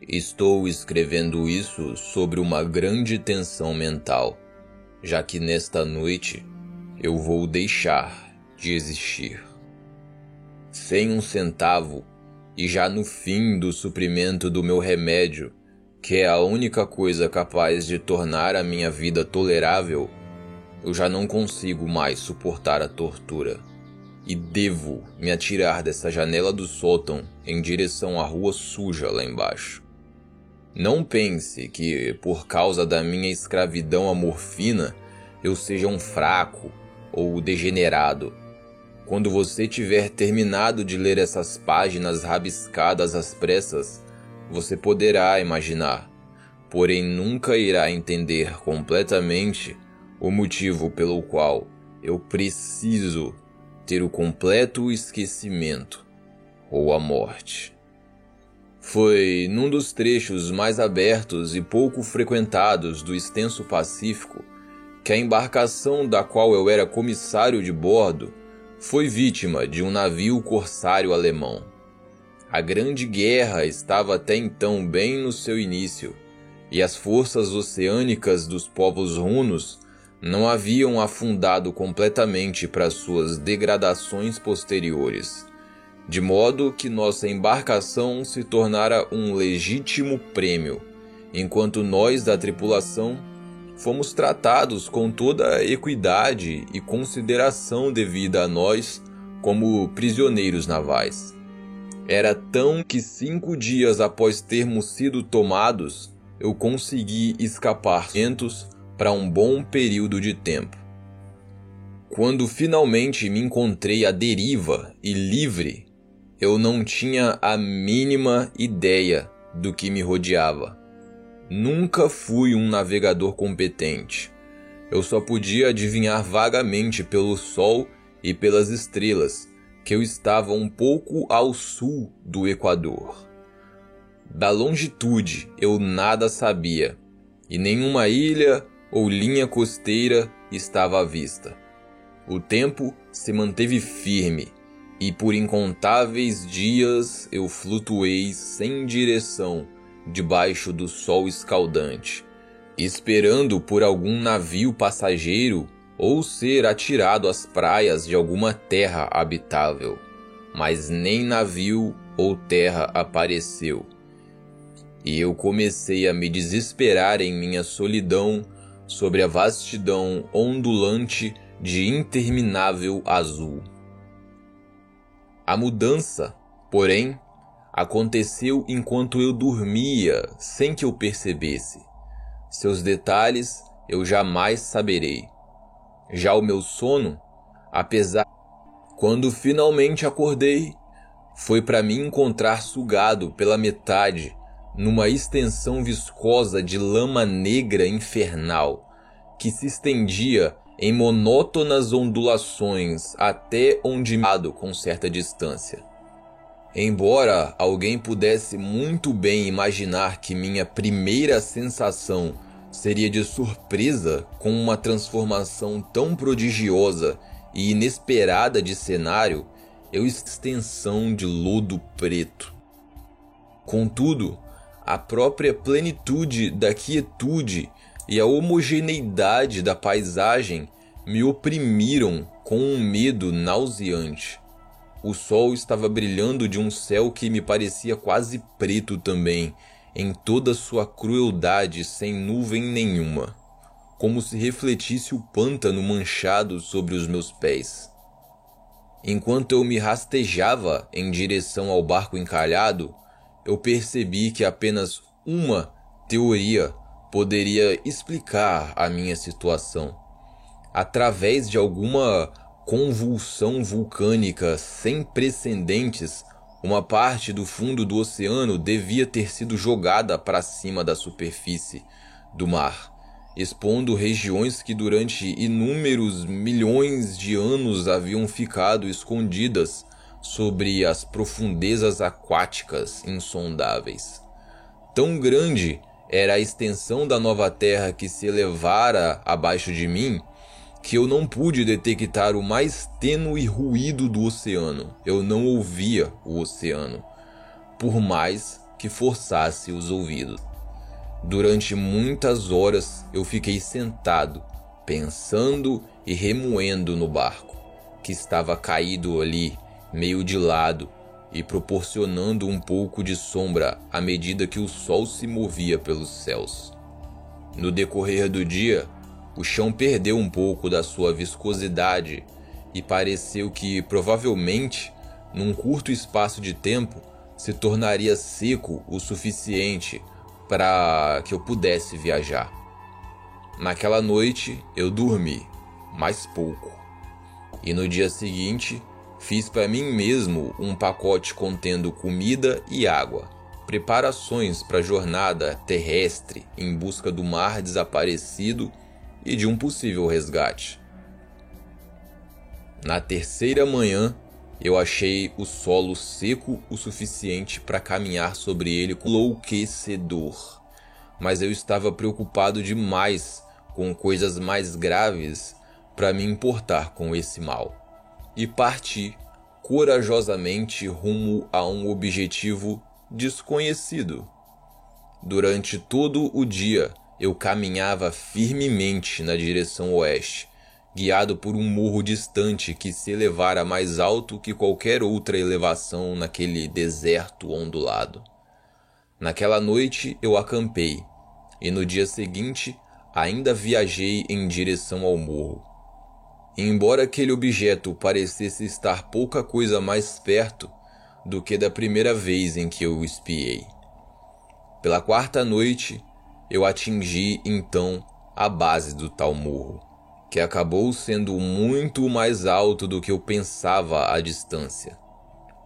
Estou escrevendo isso sobre uma grande tensão mental, já que nesta noite eu vou deixar de existir. Sem um centavo e já no fim do suprimento do meu remédio, que é a única coisa capaz de tornar a minha vida tolerável, eu já não consigo mais suportar a tortura e devo me atirar dessa janela do sótão em direção à rua suja lá embaixo. Não pense que, por causa da minha escravidão à morfina, eu seja um fraco ou degenerado. Quando você tiver terminado de ler essas páginas rabiscadas às pressas, você poderá imaginar, porém nunca irá entender completamente o motivo pelo qual eu preciso ter o completo esquecimento ou a morte. Foi num dos trechos mais abertos e pouco frequentados do extenso Pacífico que a embarcação da qual eu era comissário de bordo foi vítima de um navio corsário alemão. A Grande Guerra estava até então bem no seu início, e as forças oceânicas dos povos hunos não haviam afundado completamente para suas degradações posteriores, de modo que nossa embarcação se tornara um legítimo prêmio, enquanto nós da tripulação fomos tratados com toda a equidade e consideração devida a nós como prisioneiros navais. Era tão que 5 dias após termos sido tomados, eu consegui escapar para um bom período de tempo. Quando finalmente me encontrei à deriva e livre, eu não tinha a mínima ideia do que me rodeava. Nunca fui um navegador competente. Eu só podia adivinhar vagamente pelo sol e pelas estrelas que eu estava um pouco ao sul do Equador. Da longitude eu nada sabia, e nenhuma ilha ou linha costeira estava à vista. O tempo se manteve firme, e por incontáveis dias eu flutuei sem direção debaixo do sol escaldante, esperando por algum navio passageiro ou ser atirado às praias de alguma terra habitável. Mas nem navio ou terra apareceu, e eu comecei a me desesperar em minha solidão sobre a vastidão ondulante de interminável azul. A mudança, porém, aconteceu enquanto eu dormia, sem que eu percebesse. Seus detalhes eu jamais saberei. Já o meu sono, quando finalmente acordei, foi para me encontrar sugado pela metade numa extensão viscosa de lama negra infernal, que se estendia em monótonas ondulações até onde me com certa distância. Embora alguém pudesse muito bem imaginar que minha primeira sensação seria de surpresa com uma transformação tão prodigiosa e inesperada de cenário, extensão de lodo preto. Contudo, a própria plenitude da quietude e a homogeneidade da paisagem me oprimiram com um medo nauseante. O sol estava brilhando de um céu que me parecia quase preto também, em toda sua crueldade sem nuvem nenhuma, como se refletisse o pântano manchado sobre os meus pés. Enquanto eu me rastejava em direção ao barco encalhado, eu percebi que apenas uma teoria poderia explicar a minha situação. Através de alguma convulsão vulcânica sem precedentes, uma parte do fundo do oceano devia ter sido jogada para cima da superfície do mar, expondo regiões que durante inúmeros milhões de anos haviam ficado escondidas sobre as profundezas aquáticas insondáveis. Tão grande era a extensão da nova terra que se elevara abaixo de mim, que eu não pude detectar o mais tênue ruído do oceano. Eu não ouvia o oceano, por mais que forçasse os ouvidos. Durante muitas horas eu fiquei sentado, pensando e remoendo no barco, que estava caído ali, meio de lado, e proporcionando um pouco de sombra à medida que o sol se movia pelos céus. No decorrer do dia, o chão perdeu um pouco da sua viscosidade e pareceu que, provavelmente, num curto espaço de tempo, se tornaria seco o suficiente para que eu pudesse viajar. Naquela noite eu dormi, mas pouco. E no dia seguinte, fiz para mim mesmo um pacote contendo comida e água, preparações para a jornada terrestre em busca do mar desaparecido e de um possível resgate. Na terceira manhã, eu achei o solo seco o suficiente para caminhar sobre ele com enlouquecedor, mas eu estava preocupado demais com coisas mais graves para me importar com esse mal, e parti corajosamente rumo a um objetivo desconhecido. Durante todo o dia, eu caminhava firmemente na direção oeste, guiado por um morro distante que se elevara mais alto que qualquer outra elevação naquele deserto ondulado. Naquela noite eu acampei, e no dia seguinte ainda viajei em direção ao morro. Embora aquele objeto parecesse estar pouca coisa mais perto do que da primeira vez em que eu o espiei. Pela quarta noite, eu atingi então a base do tal morro, que acabou sendo muito mais alto do que eu pensava à distância.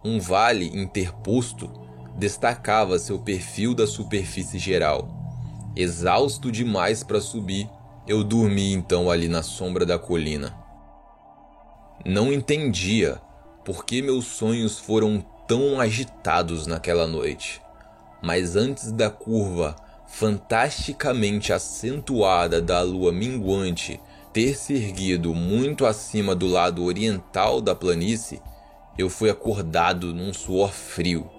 Um vale interposto destacava seu perfil da superfície geral. Exausto demais para subir, eu dormi então ali na sombra da colina. Não entendia por que meus sonhos foram tão agitados naquela noite, mas antes da curva fantasticamente acentuada da lua minguante ter se erguido muito acima do lado oriental da planície, eu fui acordado num suor frio,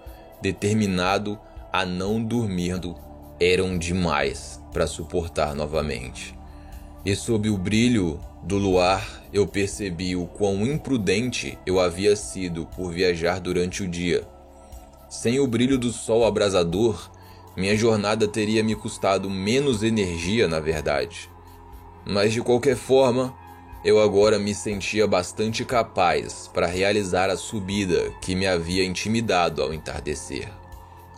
determinado a não dormir. Eram demais para suportar novamente. E sob o brilho do luar, eu percebi o quão imprudente eu havia sido por viajar durante o dia. Sem o brilho do sol abrasador, minha jornada teria me custado menos energia, na verdade. Mas de qualquer forma, eu agora me sentia bastante capaz para realizar a subida que me havia intimidado ao entardecer.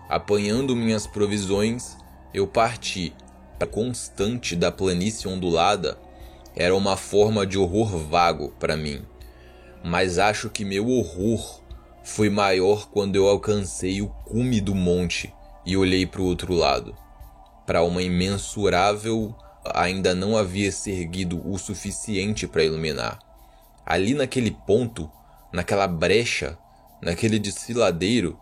Apanhando minhas provisões, eu parti. A constante da planície ondulada era uma forma de horror vago para mim, mas acho que meu horror foi maior quando eu alcancei o cume do monte e olhei para o outro lado, para uma imensurável ainda não havia se erguido o suficiente para iluminar. Ali naquele ponto, naquela brecha, naquele desfiladeiro,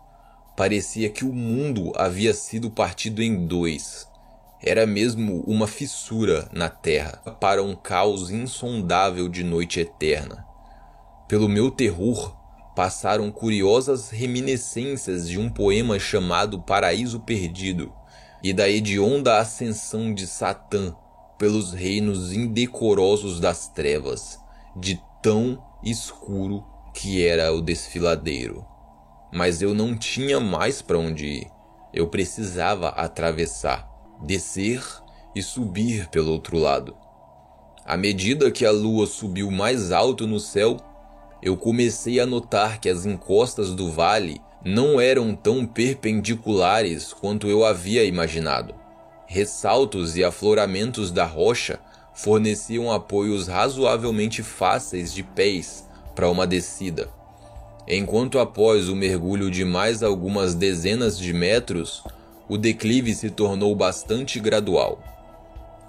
parecia que o mundo havia sido partido em dois. Era mesmo uma fissura na terra para um caos insondável de noite eterna. Pelo meu terror, passaram curiosas reminiscências de um poema chamado Paraíso Perdido e da hedionda ascensão de Satã pelos reinos indecorosos das trevas, de tão escuro que era o desfiladeiro. Mas eu não tinha mais para onde ir. Eu precisava atravessar, descer e subir pelo outro lado. À medida que a lua subiu mais alto no céu, eu comecei a notar que as encostas do vale não eram tão perpendiculares quanto eu havia imaginado. Ressaltos e afloramentos da rocha forneciam apoios razoavelmente fáceis de pés para uma descida, enquanto após o mergulho de mais algumas dezenas de metros, o declive se tornou bastante gradual.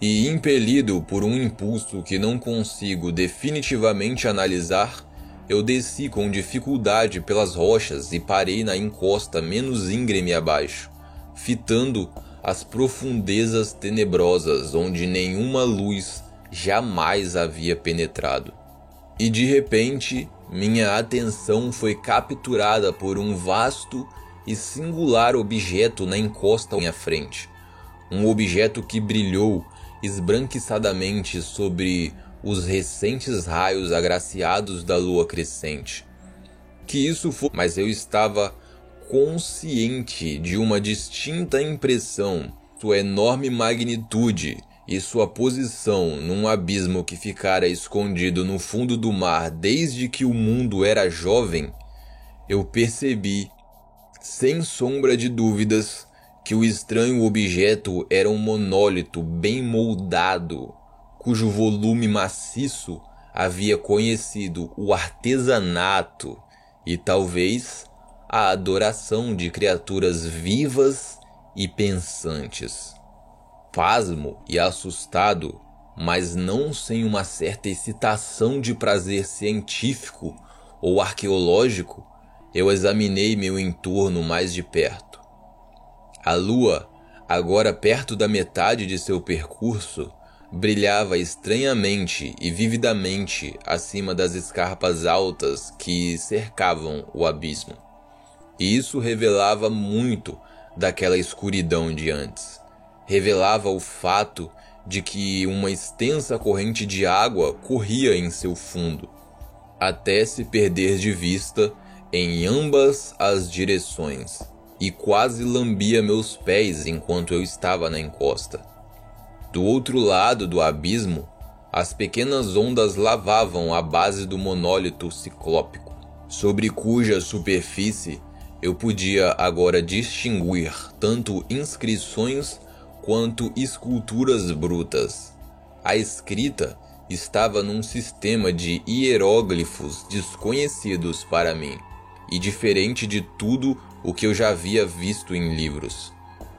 E impelido por um impulso que não consigo definitivamente analisar, eu desci com dificuldade pelas rochas e parei na encosta menos íngreme abaixo, fitando as profundezas tenebrosas onde nenhuma luz jamais havia penetrado. E de repente, minha atenção foi capturada por um vasto e singular objeto na encosta à minha frente. Um objeto que brilhou esbranquiçadamente sobre os recentes raios agraciados da lua crescente. Que isso foi, mas eu estava consciente de uma distinta impressão, sua enorme magnitude e sua posição num abismo que ficara escondido no fundo do mar desde que o mundo era jovem. Eu percebi, sem sombra de dúvidas, que o estranho objeto era um monólito bem moldado, cujo volume maciço havia conhecido o artesanato e talvez a adoração de criaturas vivas e pensantes. Pasmo e assustado, mas não sem uma certa excitação de prazer científico ou arqueológico, eu examinei meu entorno mais de perto. A lua, agora perto da metade de seu percurso, brilhava estranhamente e vividamente acima das escarpas altas que cercavam o abismo. E isso revelava muito daquela escuridão de antes. Revelava o fato de que uma extensa corrente de água corria em seu fundo, até se perder de vista em ambas as direções, e quase lambia meus pés enquanto eu estava na encosta. Do outro lado do abismo, as pequenas ondas lavavam a base do monólito ciclópico, sobre cuja superfície eu podia agora distinguir tanto inscrições quanto esculturas brutas. A escrita estava num sistema de hieróglifos desconhecidos para mim e diferente de tudo o que eu já havia visto em livros,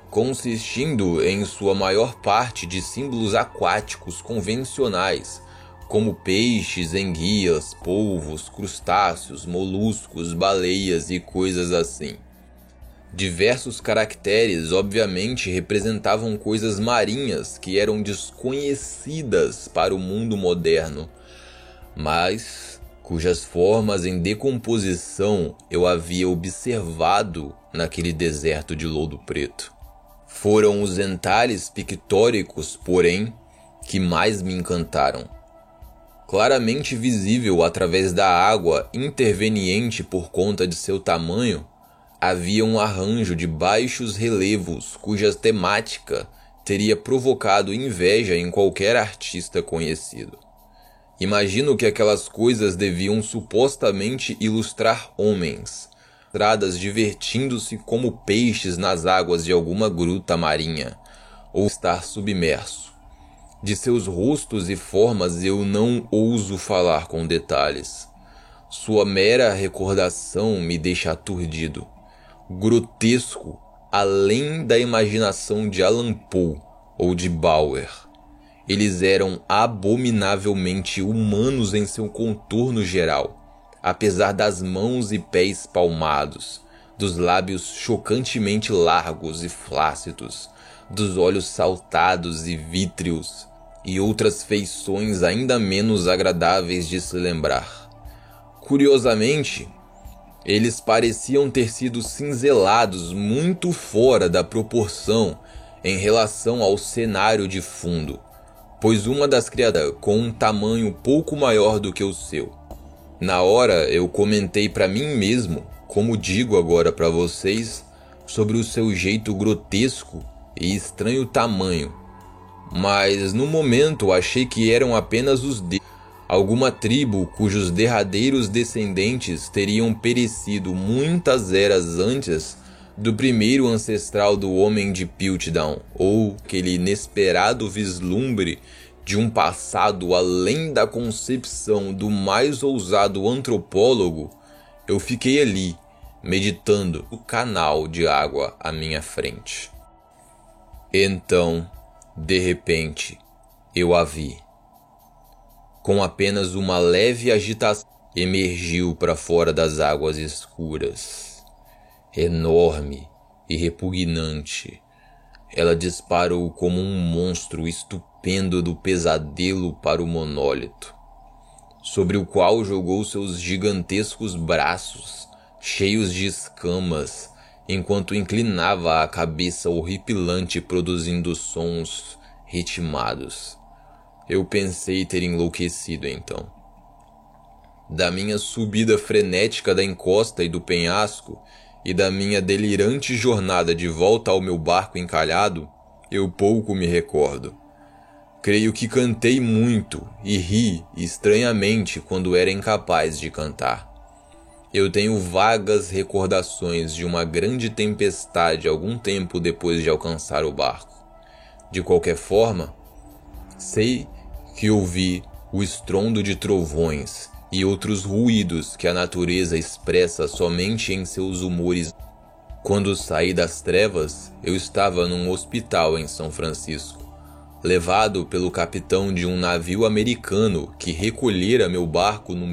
consistindo em sua maior parte de símbolos aquáticos convencionais, como peixes, enguias, polvos, crustáceos, moluscos, baleias e coisas assim. Diversos caracteres obviamente representavam coisas marinhas que eram desconhecidas para o mundo moderno, mas cujas formas em decomposição eu havia observado naquele deserto de lodo preto. Foram os entalhes pictóricos, porém, que mais me encantaram. Claramente visível através da água interveniente por conta de seu tamanho, havia um arranjo de baixos relevos cuja temática teria provocado inveja em qualquer artista conhecido. Imagino que aquelas coisas deviam supostamente ilustrar homens, estradas divertindo-se como peixes nas águas de alguma gruta marinha, ou estar submerso. De seus rostos e formas eu não ouso falar com detalhes. Sua mera recordação me deixa aturdido. Grotesco, além da imaginação de Allan Poe ou de Bauer. Eles eram abominavelmente humanos em seu contorno geral, apesar das mãos e pés palmados, dos lábios chocantemente largos e flácidos, dos olhos saltados e vítreos, e outras feições ainda menos agradáveis de se lembrar. Curiosamente, eles pareciam ter sido cinzelados muito fora da proporção em relação ao cenário de fundo, pois uma das criaturas com um tamanho pouco maior do que o seu. Na hora eu comentei para mim mesmo, como digo agora para vocês, sobre o seu jeito grotesco e estranho tamanho, mas no momento achei que eram apenas os alguma tribo cujos derradeiros descendentes teriam perecido muitas eras antes do primeiro ancestral do homem de Piltdown, ou aquele inesperado vislumbre de um passado além da concepção do mais ousado antropólogo. Eu fiquei ali, meditando o canal de água à minha frente. Então, de repente, eu a vi. Com apenas uma leve agitação, emergiu para fora das águas escuras. Enorme e repugnante, ela disparou como um monstro estupendo do pesadelo para o monólito, sobre o qual jogou seus gigantescos braços, cheios de escamas, enquanto inclinava a cabeça horripilante produzindo sons ritmados. Eu pensei ter enlouquecido então. Da minha subida frenética da encosta e do penhasco, e da minha delirante jornada de volta ao meu barco encalhado, eu pouco me recordo. Creio que cantei muito e ri estranhamente quando era incapaz de cantar. Eu tenho vagas recordações de uma grande tempestade algum tempo depois de alcançar o barco. De qualquer forma, sei que ouvi o estrondo de trovões e outros ruídos que a natureza expressa somente em seus humores. Quando saí das trevas, eu estava num hospital em São Francisco, levado pelo capitão de um navio americano que recolhera meu barco no